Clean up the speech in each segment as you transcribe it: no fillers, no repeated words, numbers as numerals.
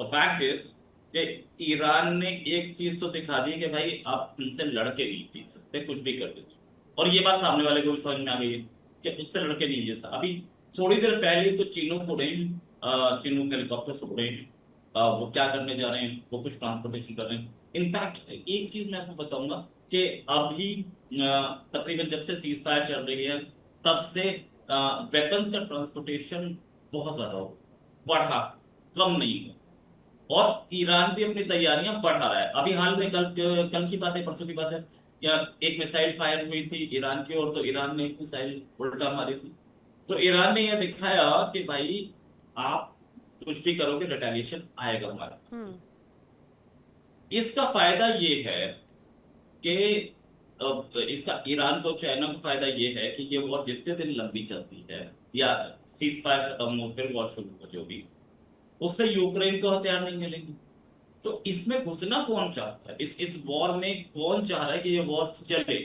Fact is कि Iran ने एक चीज तो दिखा दी कि भाई आप उनसे लड़के नहीं जीत सकते, कुछ भी कर देते। और ये बात सामने वाले को भी समझ में आ गई है कि उससे लड़के नहीं जीत सकते। अभी थोड़ी देर पहले तो चीनों को उड़े हैं, चीनों हेलीकॉप्टर से उड़े हैं। वो क्या करने जा रहे हैं, वो कुछ ट्रांसपोर्टेशन कर रहे हैं। इनफैक्ट एक चीज मैं आपको बताऊंगा कि अभी तकरीबन जब से सीज फायर चल रही है तब से वेपन्स का ट्रांसपोर्टेशन बहुत ज्यादा बढ़ा, कम नहीं हुआ। और ईरान भी अपनी तैयारियां बढ़ा रहा है। अभी हाल में कल कल की बात है, परसों की बात है, या एक मिसाइल फायर हुई थी ईरान की ओर, तो ईरान ने एक मिसाइल उल्टा मारी थी। तो ईरान ने यह दिखाया कि भाई आप कुछ भी करोगे रिटेलिएशन आएगा हमारे पास से। हम्म। इसका फायदा ये है कि इसका ईरान को, चाइना को फायदा ये है कि ये वॉर जितने दिन लंबी चलती है या सीज फायर खत्म हो फिर वॉर शुरू हो जो भी, उससे यूक्रेन को हथियार नहीं मिलेंगे। तो इसमें घुसना कौन चाहता है, इस वॉर में कौन चाह रहा है कि ये वॉर चले?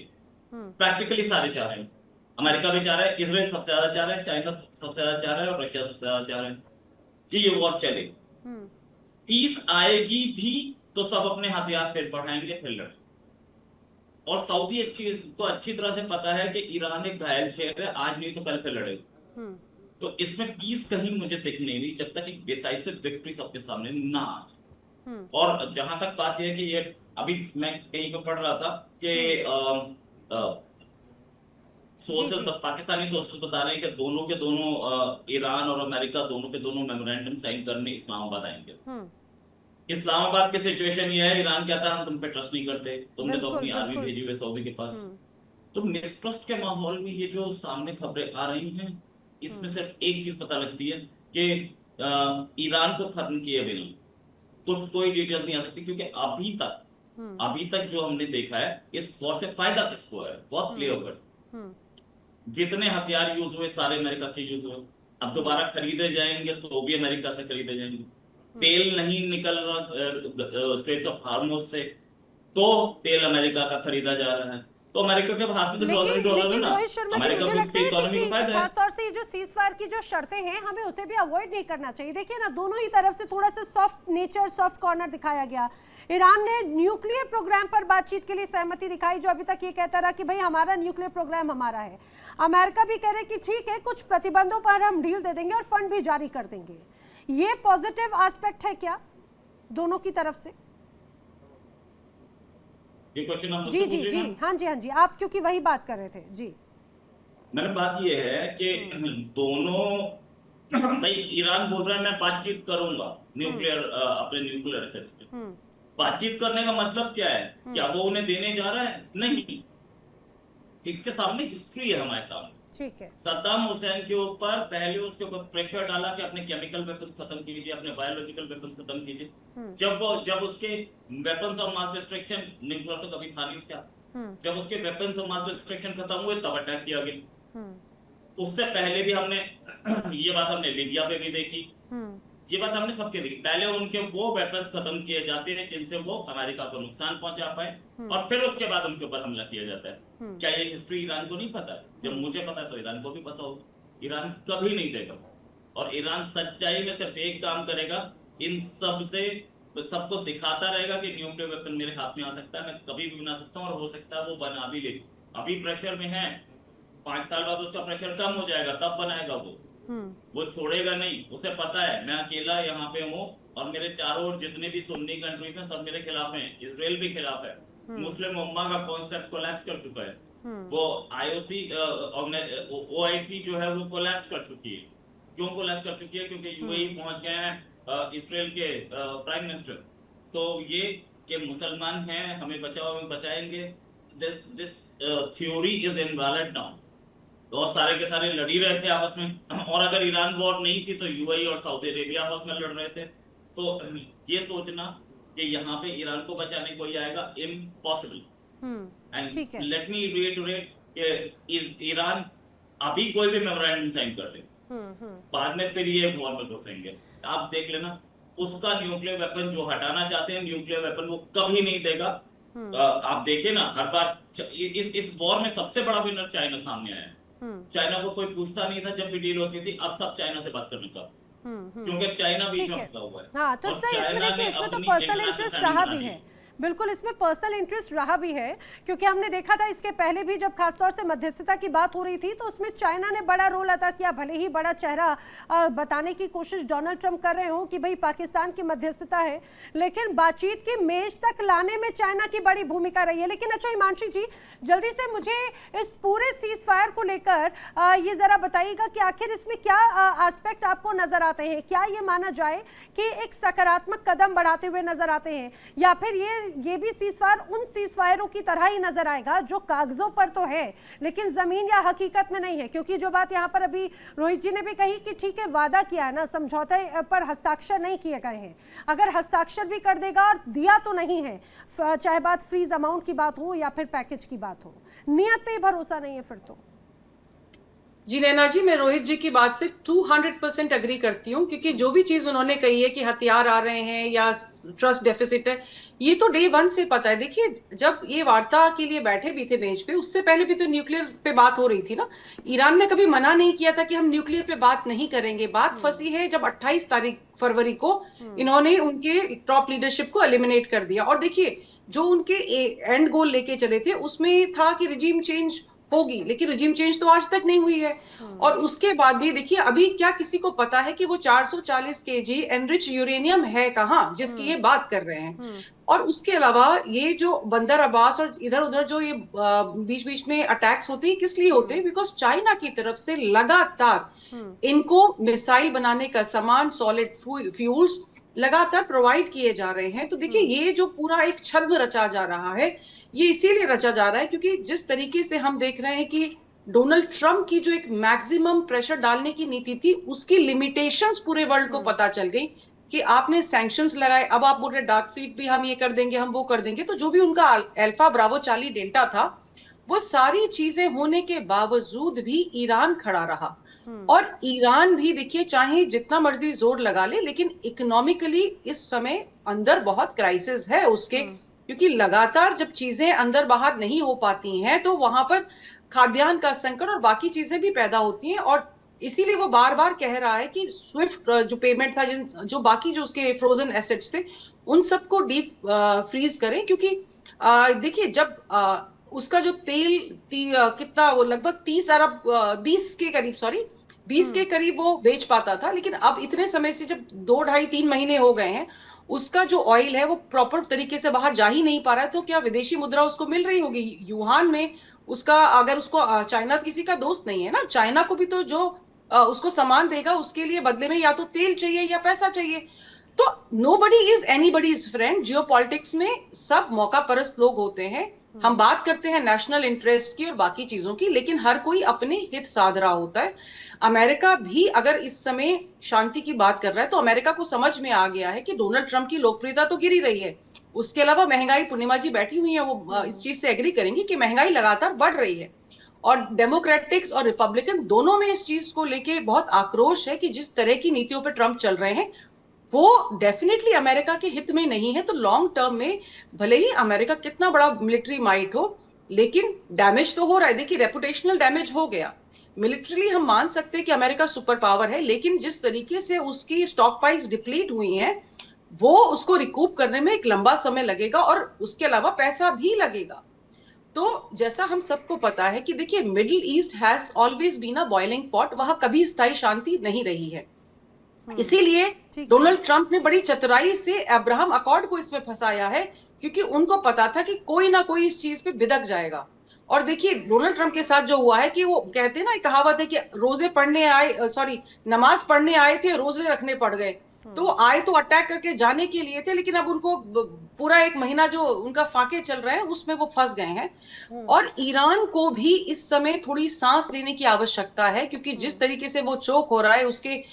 हम्म। प्रैक्टिकली सारे चाह रहे हैं। अमेरिका भी चाह रहा है, इसराइल सबसे ज्यादा चाह रहा है, चाइना सबसे ज्यादा चाह रहा है और रशिया सबसे ज्यादा चाह रहा है कि ये वॉर चले। हम्म। पीस आएगी भी तो सब अपने हथियार फिर बढ़ाएंगे, फिर लड़ेंगे। और सऊदी को अच्छी तरह से पता है कि ईरान एक घायल शेर है, आज नहीं तो कल पे लड़ेगा। हम्म। तो इसमें पीस कहीं मुझे दिख नहीं रही जब तक एक डिसाइसिव विक्ट्री सबके सामने ना आ जाए। हम्म। और जहां तक बात यह है कि ये, अभी मैं कहीं पर पढ़ रहा था हम्म। कि जी सोर्सेज, जी। पाकिस्तानी सोर्सेज बता रहे हैं कि दोनों के दोनों ईरान और अमेरिका दोनों के दोनों मेमोरेंडम साइन करने इस्लामाबाद आएंगे। हम्म। इस्लामाबाद की सिचुएशन ये है, ईरान कहता है हम तुम पे ट्रस्ट नहीं करते, तुमने तो बिल्कुल अपनी आर्मी बिल्कुल। भेजी हुई है सऊदी के पास। हम्म। तो मिसट्रस्ट के माहौल में ये जो सामने खबरें आ रही हैं, इसमें हम्म। सिर्फ एक चीज पता लगती है कि ईरान को खत्म किए बिना कुछ कोई डिटेल नहीं आ सकती, क्योंकि हम्म। अभी तक जो हमने देखा है इस वॉर से फायदा किसको है बहुत हम्म। क्लियर कर। हम्म। जितने हथियार यूज हुए सारे अमेरिका के यूज हुए। अब हम्म। दोबारा खरीदे जाएंगे तो भी अमेरिका से खरीदे जाएंगे। हम्म। तेल नहीं निकल रहा स्ट्रेट्स ऑफ हार्मोज से, तो तेल अमेरिका का खरीदा जा रहा है। तो अमेरिका के हाथ में तो डॉलर ही लेकिन डॉलर है लेकिन ना। रोहित शर्मा जी, अमेरिका मुझे लगता की है इकोनॉमी को कि फायदा है। खासतौर से ये जो सीज फायर की जो शर्तें हैं हमें उसे भी अवॉइड नहीं करना चाहिए। देखिए ना, दोनों ही तरफ से थोड़ा सा सॉफ्ट नेचर, सॉफ्ट कॉर्नर दिखाया गया। ईरान ने न्यूक्लियर प्रोग्राम पर बातचीत के लिए सहमति दिखाई, जो अभी तक ये कहता रहा कि भाई हमारा न्यूक्लियर प्रोग्राम हमारा है। अमेरिका भी कह रहे कि ठीक है, कुछ प्रतिबंधों पर हम ढील दे देंगे और फंड भी जारी कर देंगे। ये पॉजिटिव एस्पेक्ट है क्या दोनों की तरफ से? ये क्वेश्चन आप जी मुझसे जी पूछे जी, ना। हाँ जी हाँ जी, आप क्योंकि वही बात कर रहे थे जी। मैंने बात ये है कि हम्म। दोनों भाई, ईरान बोल रहा है मैं बातचीत करूंगा हम्म। न्यूक्लियर, अपने न्यूक्लियर एसेट्स पे। हम्म। बातचीत करने का मतलब क्या है? क्या हम्म। वो उन्हें देने जा रहा है? नहीं। इसके सामने हिस्ट्री है हमारे सामने। ठीक है। सद्दाम हुसैन के ऊपर पहले उसके ऊपर प्रेशर डाला कि अपने केमिकल वेपन्स खत्म कीजिए, अपने बायोलॉजिकल वेपन्स खत्म कीजिए। हम्म। जब उसके weapons of mass destruction, nuclear तो कभी था नहीं उसका, हम्म। जब उसके वेपन्स ऑफ मास डिस्ट्रक्शन खत्म हुए तब अटैक किया गया। हम्म। उससे पहले भी हमने ये बात हमने लीबिया पे भी देखी। हम्म। ये बात हमने सबके देखी। पहले उनके वो वेपन्स खत्म किए जाते हैं जिनसे वो अमेरिका को नुकसान पहुंचा पाए, हम्म। और फिर उसके बाद उनके ऊपर हमला किया जाता है। हम्म। क्या ये हिस्ट्री ईरान को नहीं पता है? जब हम्म। मुझे पता है तो ईरान को भी पता होगा। ईरान कभी नहीं देगा। और ईरान सच्चाई में सिर्फ एक काम करेगा, इन सब से सबको दिखाता रहेगा कि न्यूक्लियर वेपन मेरे हाथ में आ सकता है, मैं कभी भी बना सकता हूँ, और हो सकता है वो बना भी ले। अभी प्रेशर में है, 5 साल बाद उसका प्रेशर कम हो जाएगा तब बनाएगा हम्म। वो छोड़ेगा नहीं। उसे पता है मैं अकेला यहाँ पे हूँ और मेरे चारों ओर जितने भी सुन्नी कंट्रीज हैं सब मेरे खिलाफ हैं, इसराइल भी खिलाफ है। हम्म। मुस्लिम उम्मा का कॉन्सेप्ट कोलैप्स कर चुका है। हम्म। वो आईओसी, ओआईसी जो है वो कोलैप्स कर चुकी है। क्यों कोलैप्स कर चुकी है? क्योंकि यूएई हम्म। पहुंच गए हैं इसराइल के प्राइम मिनिस्टर। तो ये कि मुसलमान हैं हमें बचाओ, हमें बचाएंगे, this this theory is invalid now. और सारे के सारे लड़ ही रहे थे आपस में। और अगर ईरान वॉर नहीं थी तो यूएई और सऊदी अरेबिया आपस में लड़ रहे थे। तो ये सोचना कि यहाँ पे ईरान को बचाने कोई आएगा, इम्पॉसिबल। एंड ठीक है। लेट मी रिएटरेट कि ईरान अभी कोई भी मेमोरेंडम साइन कर दे, हम्म। हम्म। बाद में फिर ये वॉर में घुसेंगे। आप देख लेना, उसका न्यूक्लियर वेपन जो हटाना चाहते हैं, न्यूक्लियर वेपन वो कभी नहीं देगा। हम्म। आप देखिए ना, हर बार इस वॉर में सबसे बड़ा विनर चाइना सामने आया है। हम्म। चाइना को कोई पूछता नहीं था जब भी डील होती थी, अब सब चाइना से बात करने का। क्योंकि चाइना बीच ठीक में है। फंसा हुआ है। हाँ तो और सही, इसमें चाइना देखिए ने इसमें तो अपनी पर्सनल इंटरनेशनल इंटरेस्ट प्लानिंग रहा बना भी ली है, है। बिल्कुल इसमें पर्सनल इंटरेस्ट रहा भी है, क्योंकि हमने देखा था इसके पहले भी जब खासतौर से मध्यस्थता की बात हो रही थी तो उसमें चाइना ने बड़ा रोल अदा किया। भले ही बड़ा चेहरा बताने की कोशिश डोनाल्ड ट्रंप कर रहे हो कि भाई पाकिस्तान की मध्यस्थता है, लेकिन बातचीत की मेज तक लाने में चाइना की बड़ी भूमिका रही है। लेकिन अच्छा हिमांशी जी, जल्दी से मुझे इस पूरे सीज फायर को लेकर ये जरा बताइएगा कि आखिर इसमें क्या एस्पेक्ट आपको नजर आते हैं। क्या ये माना जाए कि एक सकारात्मक कदम बढ़ाते हुए नजर आते हैं, या फिर ये भी सीजफायर उन सीजफायरों की तरह ही नजर आएगा जो कागजों पर तो है लेकिन जमीन या हकीकत में नहीं है? क्योंकि जो बात यहाँ पर अभी रोहित जी ने भी कही कि ठीक है वादा किया है ना, समझौते पर हस्ताक्षर नहीं किए गए हैं, अगर हस्ताक्षर भी कर देगा और दिया तो नहीं है, चाहे बात फ्रीज अमाउंट की बात हो या फिर पैकेज की बात हो, नियत पे ही भरोसा नहीं है फिर तो। जी नैना जी, मैं रोहित जी की बात से 200% अग्री करती हूँ, क्योंकि जो भी चीज उन्होंने कही है कि हथियार आ रहे हैं या ट्रस्ट डेफिसिट है, ये तो डे वन से पता है। देखिए, जब ये वार्ता के लिए बैठे भी थे मेज पे, उससे पहले भी तो न्यूक्लियर पे बात हो रही थी ना। ईरान ने कभी मना नहीं किया था कि हम न्यूक्लियर पे बात नहीं करेंगे। बात फंसी है जब 28 तारीख फरवरी को इन्होंने उनके टॉप लीडरशिप को एलिमिनेट कर दिया। और देखिए, जो उनके एंड गोल लेके चले थे उसमें था कि रिजीम चेंज होगी, लेकिन रिजीम चेंज तो आज तक नहीं हुई है। और उसके बाद भी देखिए, अभी क्या किसी को पता है कि वो 440 केजी एनरिच यूरेनियम है कहाँ जिसकी ये बात कर रहे हैं। और उसके अलावा ये जो बंदर अब्बास और इधर उधर जो ये बीच बीच में अटैक्स होते हैं, किस लिए होते हैं? बिकॉज चाइना की तरफ से लगातार इनको मिसाइल बनाने का सामान, सॉलिड फ्यूल्स लगातार प्रोवाइड किए जा रहे हैं। तो देखिए, ये जो पूरा एक छद्म रचा जा रहा है, ये इसीलिए रचा जा रहा है क्योंकि जिस तरीके से हम देख रहे हैं कि डोनाल्ड ट्रंप की जो एक मैक्सिमम प्रेशर डालने की नीति थी, उसकी लिमिटेशंस पूरे वर्ल्ड को पता चल गई कि आपने सैंक्शंस लगाए, अब आप बोल रहे डार्क फ्लीट भी हम ये कर देंगे, हम वो कर देंगे। तो जो भी उनका अल्फा ब्रावो चार्ली डेल्टा था, वो सारी चीजें होने के बावजूद भी ईरान खड़ा रहा। और ईरान भी देखिए, चाहे जितना मर्जी जोर लगा ले, लेकिन इकोनॉमिकली इस समय अंदर बहुत क्राइसिस है उसके, क्योंकि लगातार जब चीजें अंदर बाहर नहीं हो पाती हैं तो वहां पर खाद्यान्न का संकट और बाकी चीजें भी पैदा होती हैं। और इसीलिए वो बार बार कह रहा है कि स्विफ्ट जो पेमेंट था, जो बाकी जो उसके फ्रोजन एसेट्स थे, उन सबको डीप फ्रीज करें। क्योंकि देखिए, जब उसका जो तेल कितना, वो लगभग 30 अरब 20 के करीब, सॉरी 20 के करीब वो बेच पाता था, लेकिन अब इतने समय से जब 2 ढाई 3 महीने हो गए हैं, उसका जो ऑयल है वो प्रॉपर तरीके से बाहर जा ही नहीं पा रहा है। तो क्या विदेशी मुद्रा उसको मिल रही होगी यूहान में? उसका, अगर उसको, चाइना किसी का दोस्त नहीं है ना, चाइना को भी तो जो उसको सामान देगा उसके लिए बदले में या तो तेल चाहिए या पैसा चाहिए। तो nobody is anybody's friend. Geopolitics में सब मौका परस्त लोग होते हैं। हम बात करते हैं नेशनल इंटरेस्ट की और बाकी चीजों की, लेकिन हर कोई अपने हित साध रहा होता है। अमेरिका भी अगर इस समय शांति की बात कर रहा है तो अमेरिका को समझ में आ गया है कि डोनाल्ड ट्रंप की लोकप्रियता तो गिरी रही है, उसके अलावा महंगाई, पूर्णिमा जी बैठी हुई है, वो इस चीज से एग्री करेंगी कि महंगाई लगातार बढ़ रही है। और डेमोक्रेटिक्स और रिपब्लिकन दोनों में इस चीज को लेके बहुत आक्रोश है कि जिस तरह की नीतियों पर ट्रंप चल रहे हैं वो डेफिनेटली अमेरिका के हित में नहीं है। तो लॉन्ग टर्म में भले ही अमेरिका कितना बड़ा मिलिट्री माइट हो, लेकिन डैमेज तो हो रहा है। देखिए, रेपुटेशनल डैमेज हो गया। मिलिट्रीली हम मान सकते हैं कि अमेरिका सुपर पावर है, लेकिन जिस तरीके से उसकी स्टॉक पाइल्स डिप्लीट हुई हैं, वो उसको रिकूप करने में एक लंबा समय लगेगा और उसके अलावा पैसा भी लगेगा। तो जैसा हम सबको पता है कि देखिए, Middle East has always been a boiling pot, वहां कभी स्थायी शांति नहीं रही है। इसीलिए डोनाल्ड ट्रंप ने बड़ी चतुराई से अब्राहम अकॉर्ड को इसमें फंसाया है, क्योंकि उनको पता था कि कोई ना कोई इस चीज पे बिदक जाएगा। और देखिए, डोनाल्ड ट्रंप के साथ जो हुआ है कि वो कहते हैं ना, एक कहावत है कि रोजे पढ़ने आए, सॉरी नमाज पढ़ने आए थे, रोजे रखने पड़ गए। तो वो आए तो अटैक करके जाने के लिए थे, लेकिन अब उनको पूरा एक महीना जो उनका फाके चल रहे हैं उसमें वो फंस गए हैं। और ईरान को भी इस समय थोड़ी सांस लेने की आवश्यकता है, क्योंकि जिस तरीके से वो चोक हो रहा है, उसके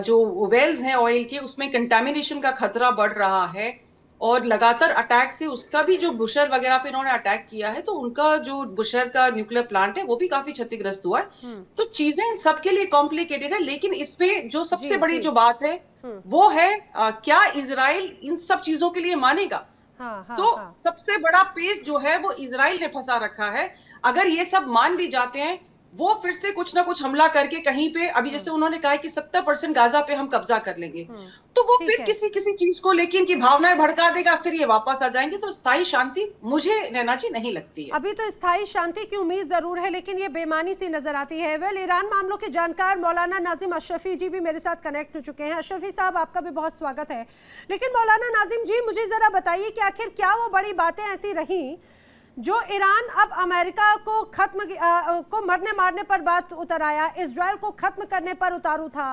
जो वेल्स हैं ऑयल के, उसमें कंटेमिनेशन का खतरा बढ़ रहा है। और लगातार अटैक से उसका भी, जो बुशर वगैरह पे इन्होंने अटैक किया है, तो उनका जो बुशर का न्यूक्लियर प्लांट है वो भी काफी क्षतिग्रस्त हुआ है। तो चीजें सबके लिए कॉम्प्लिकेटेड है, लेकिन इसमें जो सबसे बड़ी जो बात है वो है क्या इजराइल इन सब चीजों के लिए मानेगा? तो सबसे बड़ा पेच जो है वो इजराइल ने फंसा रखा है। अगर ये सब मान भी जाते हैं वो फिर से कुछ ना कुछ हमला करके कहीं पे, अभी जैसे उन्होंने कहा है कि 70% गाजा पे हम कब्जा कर लेंगे, तो वो ठीक फिर है। किसी किसी चीज को लेकिन इनकी भावनाएं भड़का देगा, फिर ये वापस आ जाएंगे। तो स्थायी शांति मुझे नैना जी नहीं लगती है। अभी तो स्थायी शांति की उम्मीद जरूर है, लेकिन ये बेमानी सी नजर आती है। वेल, ईरान मामलों के जानकार मौलाना नाजिम अशरफी जी भी मेरे साथ कनेक्ट हो चुके हैं। अशरफी साहब, आपका भी बहुत स्वागत है। लेकिन मौलाना नाजिम जी, मुझे जरा बताइए कि आखिर क्या वो बड़ी बातें ऐसी रही जो ईरान अब अमेरिका को को मरने मारने पर बात उतर आया, इजराइल को खत्म करने पर उतारू था।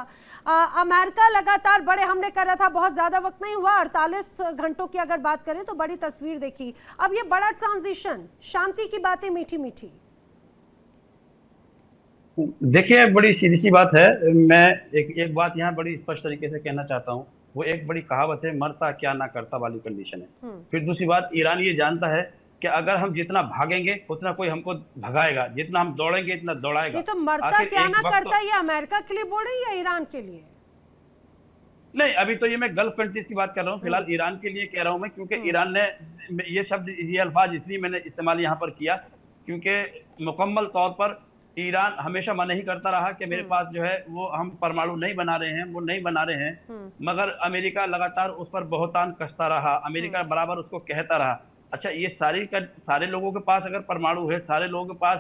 अमेरिका लगातार बड़े हमले कर रहा था, बहुत ज़्यादा वक्त नहीं हुआ, 48 घंटों की अगर बात करें तो बड़ी तस्वीर देखी। अब ये बड़ा ट्रांजिशन, शांति की बातें मीठी मीठी। देखिए, बड़ी सीधी सी बात है। मैं एक बात यहाँ बड़ी स्पष्ट तरीके से कहना चाहता हूँ। वो एक बड़ी कहावत है, मरता क्या ना करता वाली कंडीशन है। फिर दूसरी बात, ईरान ये जानता है कि अगर हम जितना भागेंगे उतना कोई हमको भगाएगा, जितना हम दौड़ेंगे इतना दौड़ाएगा। ये तो मरता आखिर क्या एक ना वक्त करता, ये अमेरिका के लिए बोल रही है या ईरान के लिए? नहीं, अभी तो ये मैं गल्फ कंट्रीज की बात कर रहा हूँ, फिलहाल ईरान के लिए कह रहा हूँ मैं, क्योंकि ईरान ने ये शब्द, ये अल्फाज इसलिए मैंने इस्तेमाल यहाँ पर किया क्योंकि मुकम्मल तौर पर ईरान हमेशा मना ही करता रहा कि मेरे पास जो है वो हम परमाणु नहीं बना रहे हैं, वो नहीं बना रहे हैं। मगर अमेरिका लगातार उस पर बहुतान कसता रहा, अमेरिका बराबर उसको कहता रहा। अच्छा, ये सारे लोगों के पास अगर परमाणु है, सारे लोगों के पास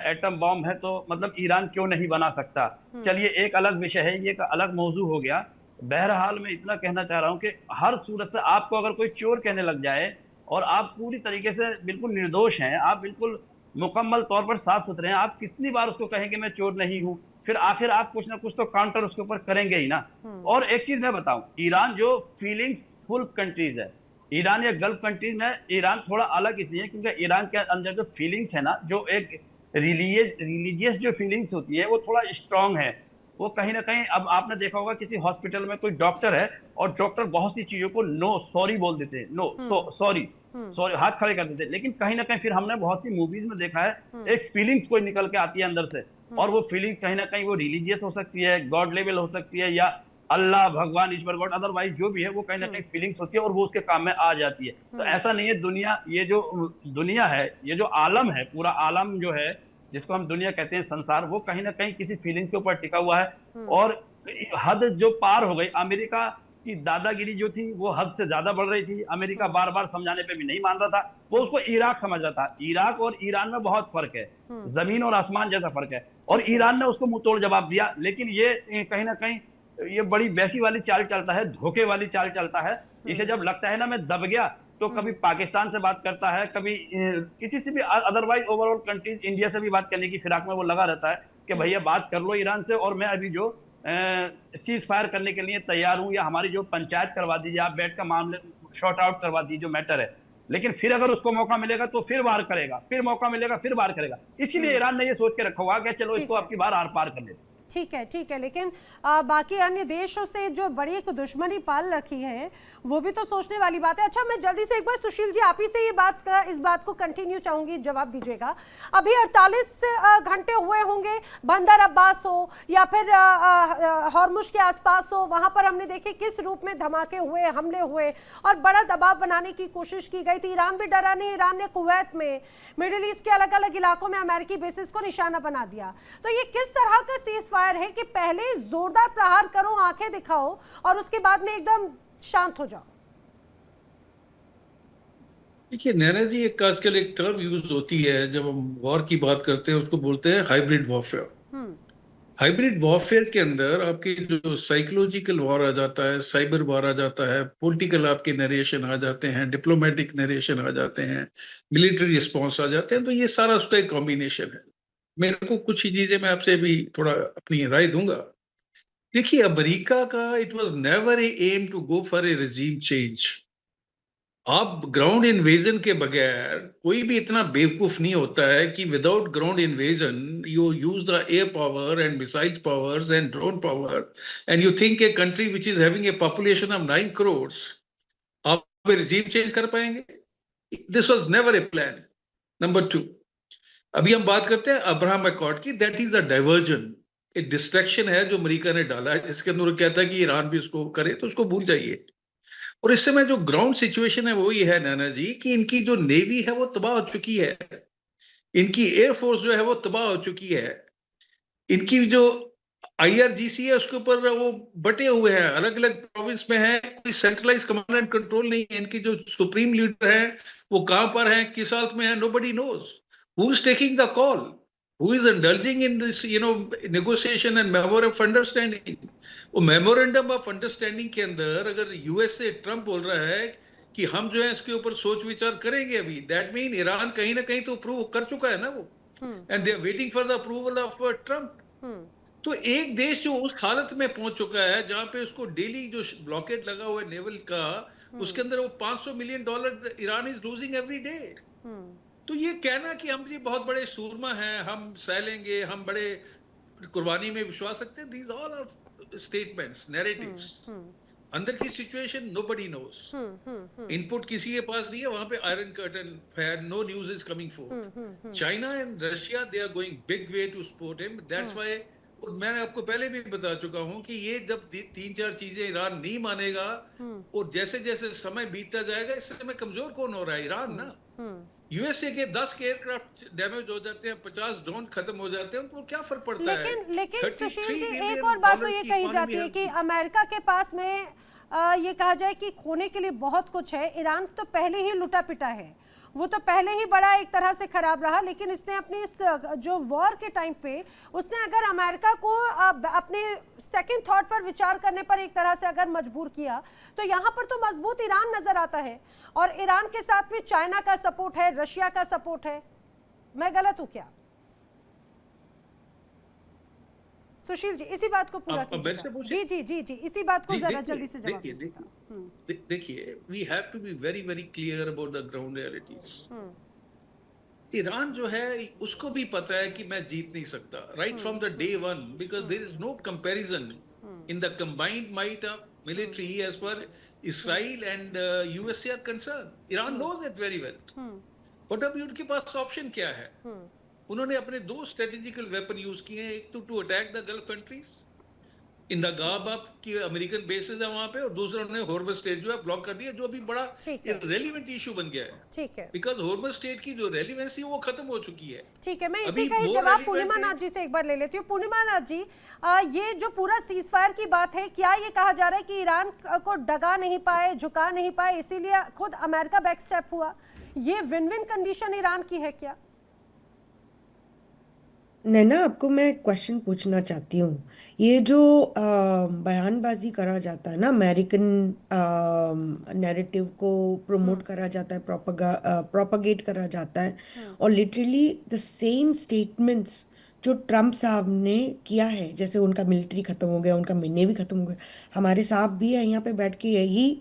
एटम बॉम्ब है, तो मतलब ईरान क्यों नहीं बना सकता? चलिए, एक अलग विषय है, ये एक अलग मौजू हो गया। बहरहाल मैं इतना कहना चाह रहा हूं कि हर सूरत से आपको अगर कोई चोर कहने लग जाए और आप पूरी तरीके से बिल्कुल निर्दोष हैं, आप बिल्कुल मुकम्मल तौर पर साफ सुथरे हैं, आप कितनी बार उसको कहेंगे मैं चोर नहीं हूं, फिर आखिर आप कुछ ना कुछ तो काउंटर उसके ऊपर करेंगे ही ना। और एक चीज मैं बताऊं, ईरान जो फीलिंग्स फुल कंट्रीज है, ईरान या गल्फ कंट्रीज में ईरान थोड़ा अलग इसलिए है क्योंकि ईरान के अंदर जो फीलिंग्स है ना, जो एक रिलीजियस जो फीलिंग्स होती है, वो थोड़ा स्ट्रांग है। वो कहीं ना कहीं, अब आपने देखा होगा किसी हॉस्पिटल में कोई डॉक्टर है और डॉक्टर बहुत सी चीजों को नो सॉरी बोल देते हैं, नो सॉरी सॉरी हाथ खड़े कर देते हैं, लेकिन कहीं ना कहीं फिर हमने बहुत सी मूवीज में देखा है एक फीलिंग्स कोई निकल के आती है अंदर से, और वो फीलिंग कहीं ना कहीं वो रिलीजियस हो सकती है, गॉड लेवल हो सकती है, या अल्लाह भगवान ईश्वर गॉड, अदरवाइज जो भी है वो कहीं ना कहीं फीलिंग्स होती है और वो उसके काम में आ जाती है। तो ऐसा नहीं है, दुनिया, ये जो दुनिया है, ये जो आलम है, पूरा आलम जो है जिसको हम दुनिया कहते हैं, संसार, वो कहीं ना कहीं किसी फीलिंग्स के ऊपर टिका हुआ है। और हद जो पार हो गई, अमेरिका की दादागिरी जो थी वो हद से ज्यादा बढ़ रही थी। अमेरिका बार बार समझाने पे भी नहीं मान रहा था, वो उसको इराक समझ रहा था। इराक और ईरान में बहुत फर्क है, जमीन और आसमान जैसा फर्क है, और ईरान ने उसको मुंह तोड़ जवाब दिया। लेकिन ये कहीं ना कहीं ये बड़ी वैसी वाली चाल चलता है, धोखे वाली चाल चलता है। इसे जब लगता है ना मैं दब गया, तो कभी पाकिस्तान से बात करता है, कभी किसी से भी, अदरवाइज ओवरऑल कंट्रीज, इंडिया से भी बात करने की फिराक में वो लगा रहता है कि भैया बात कर लो ईरान से, और मैं अभी जो सीज फायर करने के लिए तैयार हूं, या हमारी जो पंचायत करवा दीजिए, आप बैठ का मामले शॉर्ट आउट करवा दीजिए जो मैटर है। लेकिन फिर अगर उसको मौका मिलेगा तो फिर वार करेगा, फिर मौका मिलेगा फिर वार करेगा। इसीलिए ईरान ने ये सोच के रखा हुआ कि चलो इसको आपकी बार आर पार कर लेते। ठीक है, लेकिन बाकी अन्य देशों से जो बड़ी एक दुश्मनी पाल रखी है, वो भी तो सोचने वाली बात है। अच्छा, मैं जल्दी से एक बार सुशील जी आप ही से इस बात को कंटिन्यू चाहूंगी, जवाब दीजिएगा। अभी 48 घंटे हुए होंगे, बंदर अब्बास हो या फिर हॉर्मुज के आसपास हो, वहां पर हमने देखे किस रूप में धमाके हुए, हमले हुए और बड़ा दबाव बनाने की कोशिश की गई थी। ईरान भी डरा नहीं, ईरान ने कुवैत में, मिडिल ईस्ट के अलग अलग इलाकों में अमेरिकी बेसिस को निशाना बना दिया। तो ये किस तरह का सीज फायर है कि पहले जोरदार प्रहार करो, आंखें दिखाओ, और उसके बाद में एकदम शांत हो जाओ? देखिए नैना जी, एक आजकल एक टर्म यूज होती है जब हम वॉर की बात करते हैं, उसको बोलते हैं हाइब्रिड वॉरफेयर। हाइब्रिड वॉरफेयर के अंदर आपकी जो साइकोलॉजिकल वॉर आ जाता है, साइबर वॉर आ जाता है, पॉलिटिकल आपके नरेशन आ जाते हैं, डिप्लोमेटिक नरेशन आ जाते हैं, मिलिट्री रिस्पॉन्स आ जाते हैं। तो ये सारा उसका एक कॉम्बिनेशन है। मेरे को कुछ ही चीजें मैं आपसे भी थोड़ा अपनी राय दूंगा। देखिए, अमेरिका का it was never a aim to go for a regime change. आप ग्राउंड इन्वेजन के बगैर, कोई भी इतना बेवकूफ नहीं होता है कि without ground invasion you use the air power and missile powers and drone power and you think a country which is having a population of 9 crore आप रिजीम चेंज कर पाएंगे? This was never A plan. Number 2, अभी हम बात करते हैं Abraham accord की। That is a diversion, एक डिस्ट्रैक्शन है जो अमेरिका ने डाला है, जिसके अंदर कहता है कि ईरान भी उसको करे, तो उसको भूल जाइए। और इस समय जो ग्राउंड सिचुएशन है वो ये है नैना जी कि इनकी जो नेवी है वो तबाह हो चुकी है। इनकी एयरफोर्स जो है वो तबाह हो चुकी है, इनकी जो IRGC है उसके ऊपर वो बटे हुए हैं, अलग अलग प्रोविंस में है, कोई सेंट्रलाइज कमांड एंड कंट्रोल नहीं है। इनकी जो सुप्रीम लीडर है वो कहां पर है, किस हालत में है, nobody knows. Who is taking the call? Who is indulging in this, negotiation and memorandum of understanding? वो मेमोरेंडम ऑफ अंडरस्टैंडिंग के अंदर अगर यूएस से ट्रम्प बोल रहा है कि हम जो है इसके ऊपर सोच विचार करेंगे अभी, दैट मीन ईरान कहीं ना कहीं तो अप्रूव कर चुका है ना वो, and they are waiting for the approval of Trump. तो एक देश जो उस हालत में पहुंच चुका है जहां पे उसको डेली जो ब्लॉकेट लगा हुआ है नेवल का, उसके अंदर वो $500 million Iran is losing every day. तो ये कहना कि हम ये बहुत बड़े सूरमा हैं, हम सह लेंगे, हम बड़े कुर्बानी में विश्वास रखते हैं, these all are statements, narratives. अंदर की सिचुएशन नोबडी नोस, इनपुट किसी के पास नहीं है, वहां पे आयरन कर्टन है, no news is coming for. China and Russia they are going big way to support him, that's why. और मैंने आपको पहले भी बता चुका हूं कि ये जब 3-4 चीजें ईरान नहीं मानेगा और जैसे जैसे समय बीतता जाएगा, इस समय कमजोर कौन हो रहा है? ईरान ना। यूएसए के 10 एयरक्राफ्ट डैमेज हो जाते हैं, 50 ड्रोन खत्म हो जाते हैं, उनको क्या फर्क पड़ता है? लेकिन सुशील जी, एक और बात तो ये कही जाती है कि अमेरिका के पास में ये कहा जाए कि खोने के लिए बहुत कुछ है। ईरान तो पहले ही लुटा पिटा है, वो तो पहले ही बड़ा एक तरह से खराब रहा, लेकिन इसने अपनी इस जो वॉर के टाइम पे उसने अगर अमेरिका को अपने सेकंड थॉट पर विचार करने पर एक तरह से अगर मजबूर किया, तो यहाँ पर तो मजबूत ईरान नजर आता है। और ईरान के साथ में चाइना का सपोर्ट है, रशिया का सपोर्ट है। मैं गलत हूँ क्या सुशील जी? इसी बात को पूरा कीजिएगा। जी जी जी जी, इसी बात को जरा जल्दी से जवाब दीजिएगा। देखिए, we have to be very very clear about the ground realities. Iran जो है उसको भी पता है कि मैं जीत नहीं सकता, right from the day one, because there is no comparison in the combined might of military as per Israel and USA are concern. Iran knows it very well. But अभी उनके पास ऑप्शन क्या है? उन्होंने अपने 2 स्ट्रेटेजिकल वेपन यूज किए हैं, एक तो to attack the gulf countries in the गाब की अमेरिकन बेसेस है वहां पे, और दूसरा उन्होंने हॉर्मस स्ट्रेट जो है ब्लॉक कर दिया, जो अभी बड़ा रेलेवेंट इशू बन गया है। ठीक है, बिकॉज हॉर्मस स्ट्रेट की जो रेलेवेंसी वो खत्म हो चुकी है। ठीक है, मैं इसी का ही जवाब पूर्णिमा नाथ जी से एक बार ले लेती हूँ। पूर्णिमा नाथ जी, ये जो पूरा सीज फायर की बात है, क्या ये कहा जा रहा है कि ईरान को डगा नहीं पाए, झुका नहीं पाए, इसीलिए खुद अमेरिका बैक स्टेप हुआ? ये विन विन कंडीशन ईरान की है क्या? नैना, आपको मैं क्वेश्चन पूछना चाहती हूँ। ये जो बयानबाजी करा जाता है ना, अमेरिकन नैरेटिव को प्रमोट करा जाता है, प्रोपगेट करा जाता है, और लिटरली द सेम स्टेटमेंट्स जो ट्रम्प साहब ने किया है, जैसे उनका मिलिट्री ख़त्म हो गया, उनका नेवी ख़त्म हो गया, हमारे साहब भी है यहाँ पे बैठ के यही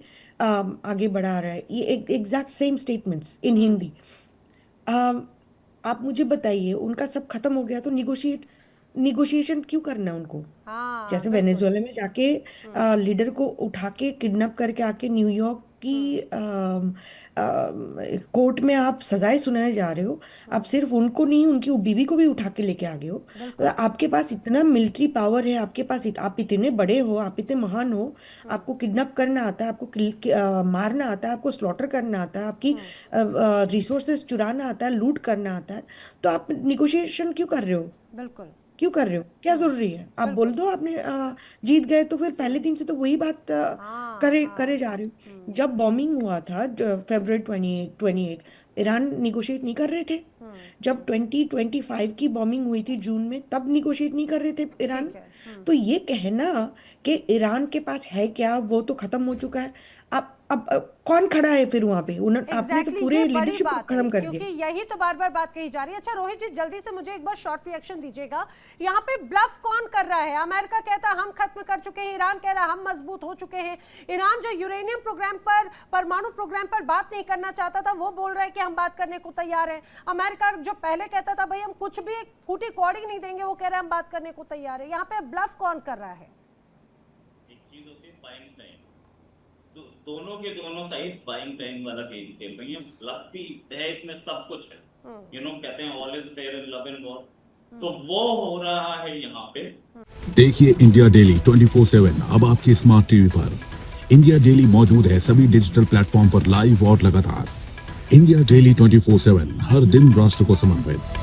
आगे बढ़ा रहा है, ये exact same statements in Hindi. आप मुझे बताइए, उनका सब खत्म हो गया तो निगोशिएशन क्यों करना है उनको? जैसे वेनेजुएला में जाके लीडर को उठा के किडनैप करके आके न्यूयॉर्क की कोर्ट में आप सजाएं सुनाए जा रहे हो। आप सिर्फ उनको नहीं, उनकी बीवी को भी उठा के लेके आ गए हो। आपके पास इतना मिलिट्री पावर है, आपके पास आप इतने बड़े हो, आप इतने महान हो, आपको किडनैप करना आता है, आपको मारना आता है, आपको स्लॉटर करना आता है, आपकी रिसोर्सेज चुराना आता है, लूट करना आता है, तो आप निगोशिएशन क्यों कर रहे हो? बिल्कुल क्यों कर रहे हो? क्या जरूरी है? आप बोल दो आपने जीत गए, तो फिर पहले दिन से तो वही बात करे जा रहे हो। जब बॉम्बिंग हुआ था फरवरी 28 ईरान निगोशिएट नहीं कर रहे थे। जब 2025 की बॉम्बिंग हुई थी जून में, तब निगोशिएट नहीं कर रहे थे ईरान। तो ये कहना कि ईरान के पास है क्या, वो तो खत्म हो चुका है। अब कौन खड़ा है फिर वहां पे? आपने तो पूरे लीडरशिप को खत्म कर दिया। क्योंकि यही तो बार बार बात कही जा रही है। अच्छा रोहित जी, जल्दी से मुझे एक बार शॉर्ट रिएक्शन दीजिएगा। यहाँ पे ब्लफ कौन कर रहा है? अमेरिका कहता है हम खत्म कर चुके हैं, ईरान कह रहा है हम मजबूत हो चुके हैं। ईरान जो यूरेनियम प्रोग्राम पर, परमाणु प्रोग्राम पर बात नहीं करना चाहता था, वो बोल रहा है कि हम बात करने को तैयार है। अमेरिका जो पहले कहता था भाई हम कुछ भी एक फूटी कौड़ी नहीं देंगे, वो कह रहा है हम बात करने को तैयार है। यहाँ पे ब्लफ कौन कर रहा है? एक चीज होती है बाइंग टाइम, दोनों के दोनों साइड्स बाइंग टाइम वाला गेम खेल रही हैं। ब्लफ भी है इसमें, सब कुछ है। कहते हैं all is fair in love and war, तो वो हो रहा है यहाँ पे। देखिए इंडिया डेली 24/7 अब आपकी स्मार्ट टीवी पर। इंडिया डेली मौजूद है सभी डिजिटल प्लेटफॉर्म पर लाइव और लगातार। इंडिया डेली 24/7 हर दिन राष्ट्र को समर्पित।